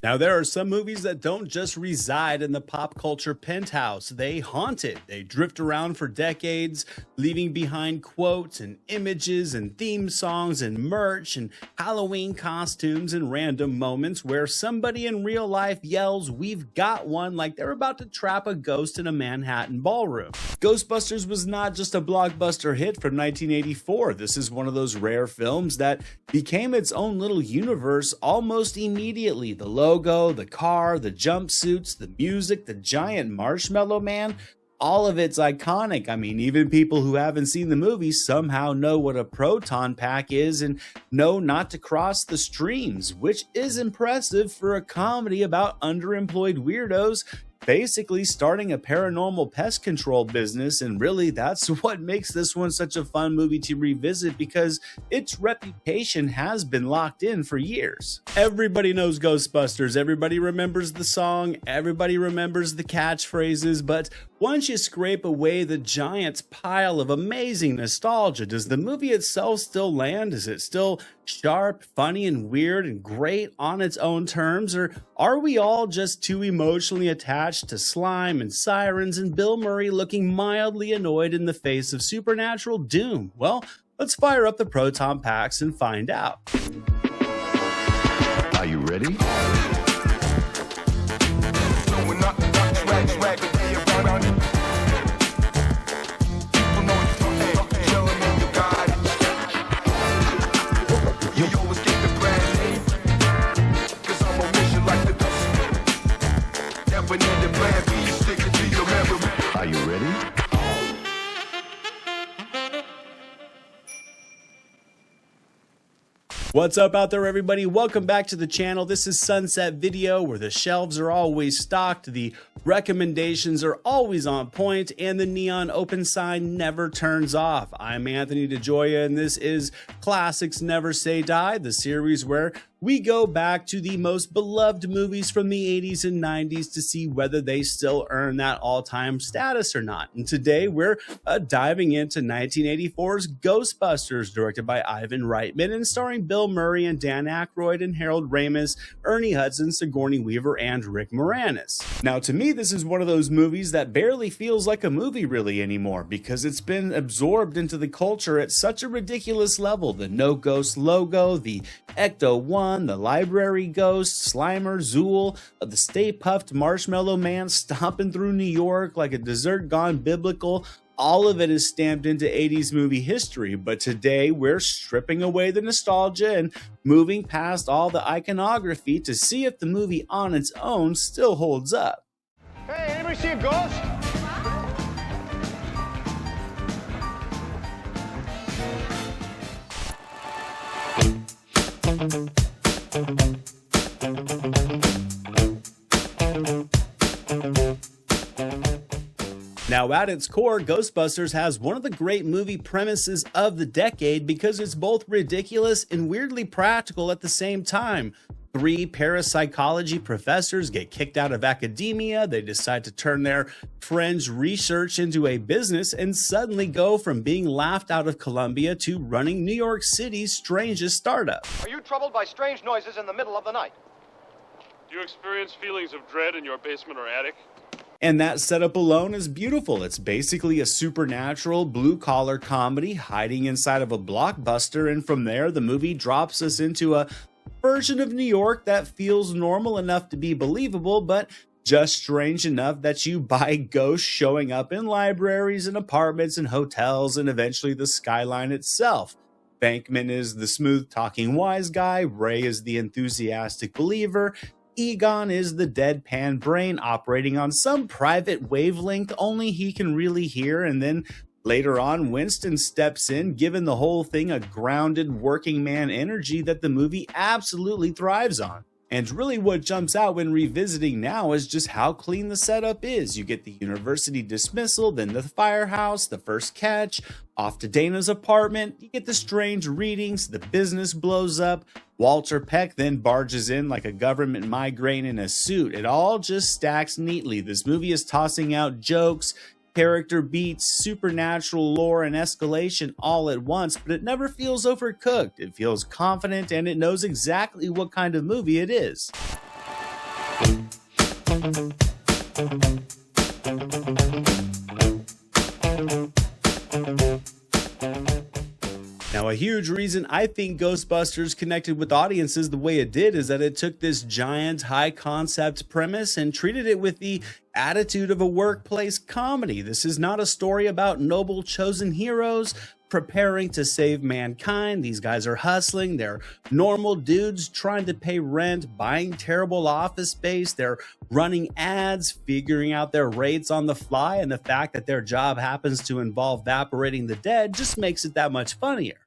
Now, there are some movies that don't just reside in the pop culture penthouse. They haunt it. They drift around for decades, leaving behind quotes and images and theme songs and merch and Halloween costumes and random moments where somebody in real life yells, "We've got one," like they're about to trap a ghost in a Manhattan ballroom. Ghostbusters was not just a blockbuster hit from 1984. This is one of those rare films that became its own little universe almost immediately. The logo, the car, the jumpsuits, the music, the giant marshmallow man, all of it's iconic. I mean, even people who haven't seen the movie somehow know what a proton pack is and know not to cross the streams, which is impressive for a comedy about underemployed weirdos basically starting a paranormal pest control business. And really, that's what makes this one such a fun movie to revisit, because its reputation has been locked in for years. Everybody knows Ghostbusters, everybody remembers the song, everybody remembers the catchphrases, but once you scrape away the giant pile of amazing nostalgia, does the movie itself still land? Is it still sharp, funny, and weird and great on its own terms? Or are we all just too emotionally attached to slime and sirens and Bill Murray looking mildly annoyed in the face of supernatural doom? Well, let's fire up the proton packs and find out. Are you ready? Are you ready? What's up out there, everybody? Welcome back to the channel. This is Sunset Video, where the shelves are always stocked, the recommendations are always on point, and the neon open sign never turns off. I'm Anthony DeJoya, and this is Classics Never Say Die, the series where we go back to the most beloved movies from the 80s and 90s to see whether they still earn that all-time status or not. And today we're diving into 1984's Ghostbusters, directed by Ivan Reitman and starring Bill Murray and Dan Aykroyd and Harold Ramis, Ernie Hudson, Sigourney Weaver, and Rick Moranis. Now, to me, this is one of those movies that barely feels like a movie really anymore, because it's been absorbed into the culture at such a ridiculous level. The No Ghost logo, the Ecto-1, the library ghost, Slimer, Zool, the Stay Puft Marshmallow Man stomping through New York like a dessert gone biblical. All of it is stamped into 80s movie history, but today we're stripping away the nostalgia and moving past all the iconography to see if the movie on its own still holds up. Hey, anybody see a ghost? Now, at its core, Ghostbusters has one of the great movie premises of the decade because it's both ridiculous and weirdly practical at the same time. Three parapsychology professors get kicked out of academia, they decide to turn their friends' research into a business, and suddenly go from being laughed out of Columbia to running New York City's strangest startup. Are you troubled by strange noises in the middle of the night? Do you experience feelings of dread in your basement or attic? And that setup alone is beautiful. It's basically a supernatural blue-collar comedy hiding inside of a blockbuster, and from there the movie drops us into a version of New York that feels normal enough to be believable, but just strange enough that you buy ghosts showing up in libraries and apartments and hotels and eventually the skyline itself. Bankman is the smooth-talking wise guy, Ray is the enthusiastic believer, Egon is the deadpan brain operating on some private wavelength only he can really hear, and then later on, Winston steps in, giving the whole thing a grounded working man energy that the movie absolutely thrives on. And really what jumps out when revisiting now is just how clean the setup is. You get the university dismissal, then the firehouse, the first catch, off to Dana's apartment, you get the strange readings, the business blows up, Walter Peck then barges in like a government migraine in a suit. It all just stacks neatly. This movie is tossing out jokes, character beats, supernatural lore, and escalation all at once, but it never feels overcooked. It feels confident, and it knows exactly what kind of movie it is. Now, a huge reason I think Ghostbusters connected with audiences the way it did is that it took this giant high concept premise and treated it with the attitude of a workplace comedy. This is not a story about noble chosen heroes preparing to save mankind. These guys are hustling. They're normal dudes trying to pay rent, buying terrible office space. They're running ads, figuring out their rates on the fly, and the fact that their job happens to involve evaporating the dead just makes it that much funnier.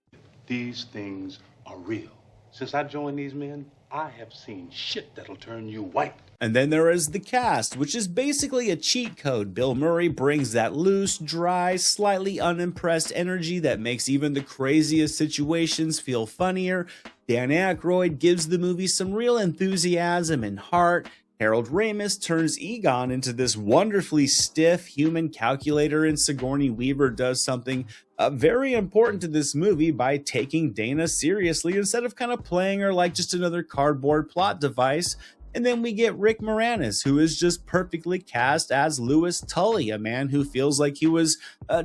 These things are real. Since I joined these men, I have seen shit that'll turn you white. And then there is the cast, which is basically a cheat code. Bill Murray brings that loose, dry, slightly unimpressed energy that makes even the craziest situations feel funnier. Dan Aykroyd gives the movie some real enthusiasm and heart. Harold Ramis turns Egon into this wonderfully stiff human calculator, and Sigourney Weaver does something very important to this movie by taking Dana seriously instead of kind of playing her like just another cardboard plot device. And then we get Rick Moranis, who is just perfectly cast as Louis Tully, a man who feels like he was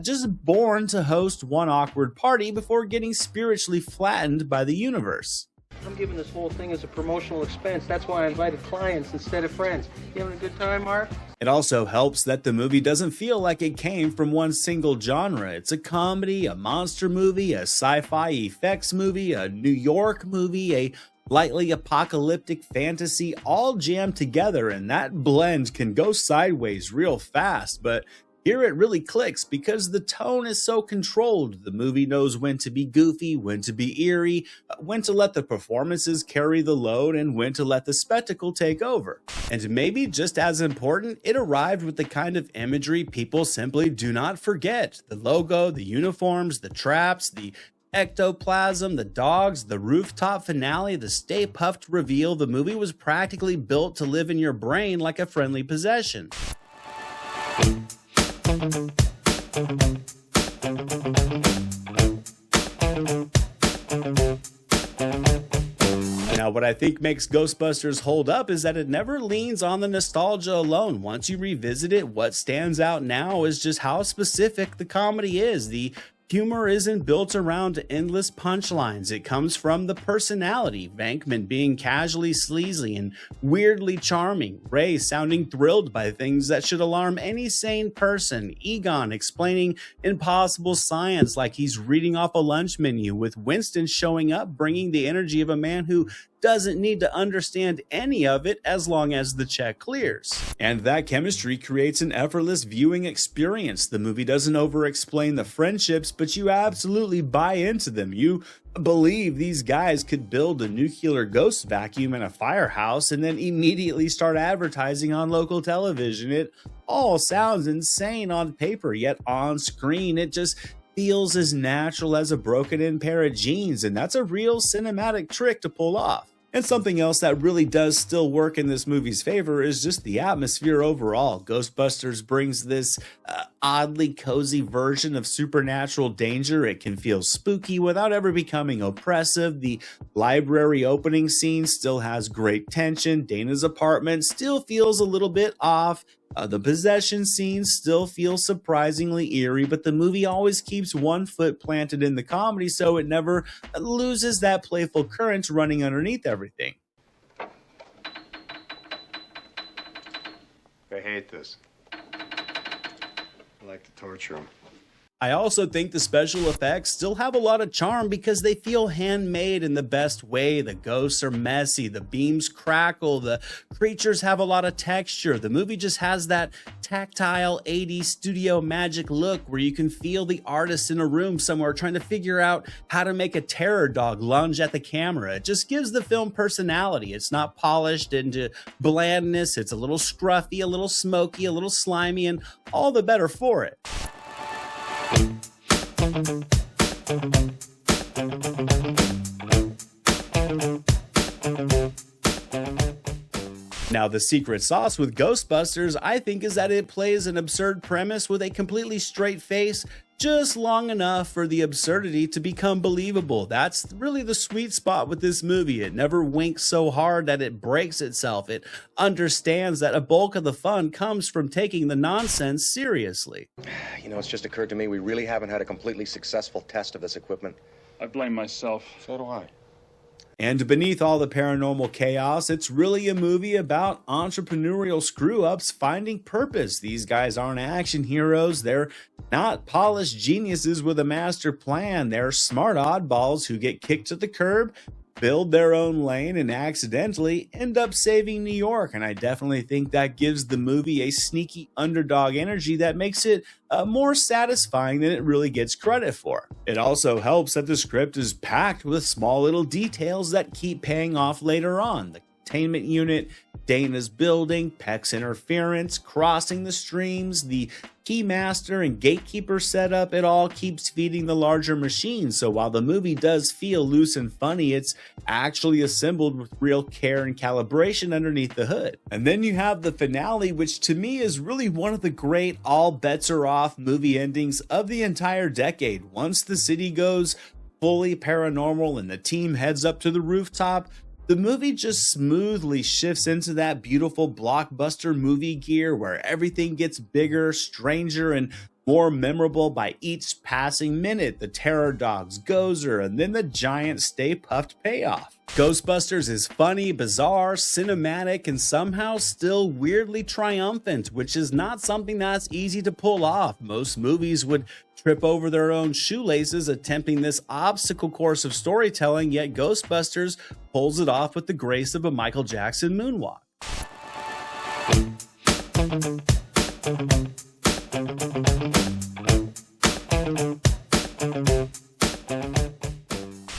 just born to host one awkward party before getting spiritually flattened by the universe. I'm giving this whole thing as a promotional expense. That's why I invited clients instead of friends. You having a good time, Mark? It also helps that the movie doesn't feel like it came from one single genre. It's a comedy, a monster movie, a sci-fi effects movie, a New York movie, a lightly apocalyptic fantasy, all jammed together, and that blend can go sideways real fast, but here it really clicks because the tone is so controlled. The movie knows when to be goofy, when to be eerie, when to let the performances carry the load, and when to let the spectacle take over. And maybe just as important, it arrived with the kind of imagery people simply do not forget. The logo, the uniforms, the traps, the ectoplasm, the dogs, the rooftop finale, the Stay Puft reveal. The movie was practically built to live in your brain like a friendly possession. Now, what I think makes Ghostbusters hold up is that it never leans on the nostalgia alone. Once you revisit it, what stands out now is just how specific the comedy is. The humor isn't built around endless punchlines. It comes from the personality. Venkman being casually sleazy and weirdly charming. Ray sounding thrilled by things that should alarm any sane person. Egon explaining impossible science like he's reading off a lunch menu, with Winston showing up bringing the energy of a man who doesn't need to understand any of it as long as the check clears. And that chemistry creates an effortless viewing experience. The movie doesn't over-explain the friendships, but you absolutely buy into them. You believe these guys could build a nuclear ghost vacuum in a firehouse and then immediately start advertising on local television. It all sounds insane on paper, yet on screen it just feels as natural as a broken-in pair of jeans, and that's a real cinematic trick to pull off. And something else that really does still work in this movie's favor is just the atmosphere overall. Ghostbusters brings this oddly cozy version of supernatural danger. It can feel spooky without ever becoming oppressive. The library opening scene still has great tension. Dana's apartment still feels a little bit off. The possession scenes still feel surprisingly eerie, but the movie always keeps one foot planted in the comedy, so it never loses that playful current running underneath everything. I hate this. I like to torture him. I also think the special effects still have a lot of charm because they feel handmade in the best way. The ghosts are messy, the beams crackle, the creatures have a lot of texture. The movie just has that tactile 80s studio magic look where you can feel the artist in a room somewhere trying to figure out how to make a terror dog lunge at the camera. It just gives the film personality. It's not polished into blandness. It's a little scruffy, a little smoky, a little slimy, and all the better for it. Now, the secret sauce with Ghostbusters, I think, is that it plays an absurd premise with a completely straight face, just long enough for the absurdity to become believable. That's really the sweet spot with this movie. It never winks so hard that it breaks itself. It understands that a bulk of the fun comes from taking the nonsense seriously. You know, it's just occurred to me we really haven't had a completely successful test of this equipment. I blame myself. So do I. And beneath all the paranormal chaos, it's really a movie about entrepreneurial screw-ups finding purpose. These guys aren't action heroes. They're not polished geniuses with a master plan. They're smart oddballs who get kicked to the curb, build their own lane, and accidentally end up saving New York. And I definitely think that gives the movie a sneaky underdog energy that makes it more satisfying than it really gets credit for. It also helps that the script is packed with small little details that keep paying off later on. The containment unit, Dana's building, Peck's interference, crossing the streams, the keymaster and gatekeeper setup, it all keeps feeding the larger machine. So while the movie does feel loose and funny, it's actually assembled with real care and calibration underneath the hood. And then you have the finale, which to me is really one of the great all bets are off movie endings of the entire decade. Once the city goes fully paranormal and the team heads up to the rooftop, the movie just smoothly shifts into that beautiful blockbuster movie gear where everything gets bigger, stranger, and more memorable by each passing minute. The terror dogs, Gozer, and then the giant Stay Puft payoff. Ghostbusters is funny, bizarre, cinematic, and somehow still weirdly triumphant, which is not something that's easy to pull off. Most movies would trip over their own shoelaces attempting this obstacle course of storytelling, yet Ghostbusters pulls it off with the grace of a Michael Jackson moonwalk.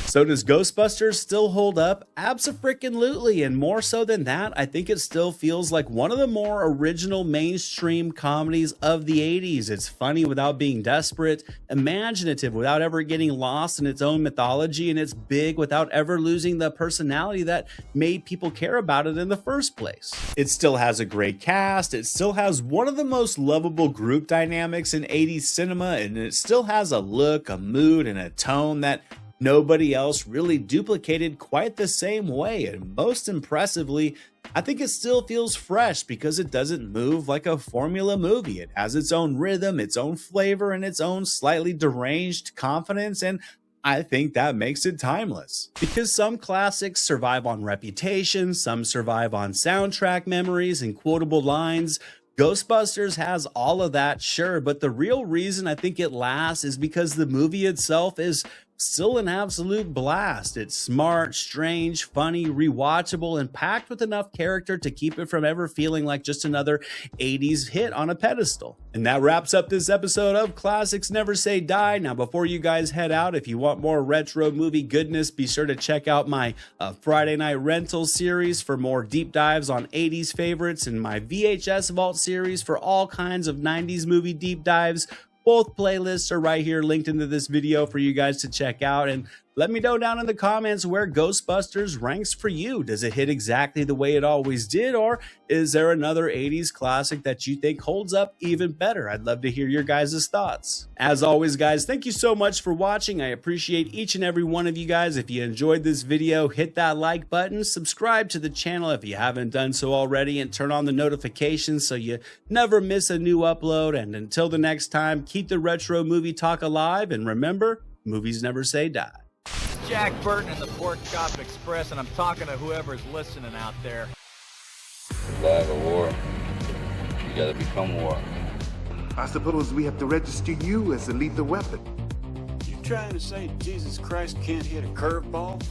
So does Ghostbusters still hold up? Abso-frickin-lutely, and more so than that, I think it still feels like one of the more original mainstream comedies of the 80s. It's funny without being desperate, imaginative without ever getting lost in its own mythology, and it's big without ever losing the personality that made people care about it in the first place. It still has a great cast, it still has one of the most lovable group dynamics in 80s cinema, and it still has a look, a mood, and a tone that nobody else really duplicated quite the same way. And most impressively, I think it still feels fresh because it doesn't move like a formula movie. It has its own rhythm, its own flavor, and its own slightly deranged confidence, and I think that makes it timeless. Because some classics survive on reputation, some survive on soundtrack memories and quotable lines. Ghostbusters has all of that, sure, but the real reason I think it lasts is because the movie itself is still an absolute blast. It's smart, strange, funny, rewatchable, and packed with enough character to keep it from ever feeling like just another 80s hit on a pedestal. And that wraps up this episode of Classics Never Say Die. Now, before you guys head out, if you want more retro movie goodness, be sure to check out my Friday Night Rental series for more deep dives on 80s favorites, and my VHS Vault series for all kinds of 90s movie deep dives. Both playlists are right here linked into this video for you guys to check out. And let me know down in the comments where Ghostbusters ranks for you. Does it hit exactly the way it always did, or is there another 80s classic that you think holds up even better? I'd love to hear your guys' thoughts. As always, guys, thank you so much for watching. I appreciate each and every one of you guys. If you enjoyed this video, hit that like button, subscribe to the channel if you haven't done so already, and turn on the notifications so you never miss a new upload. And until the next time, keep the retro movie talk alive, and remember, movies never say die. Jack Burton and the Pork Chop Express, and I'm talking to whoever's listening out there. Survive a war, you gotta become war. I suppose we have to register you as a lethal weapon. You trying to say Jesus Christ can't hit a curveball?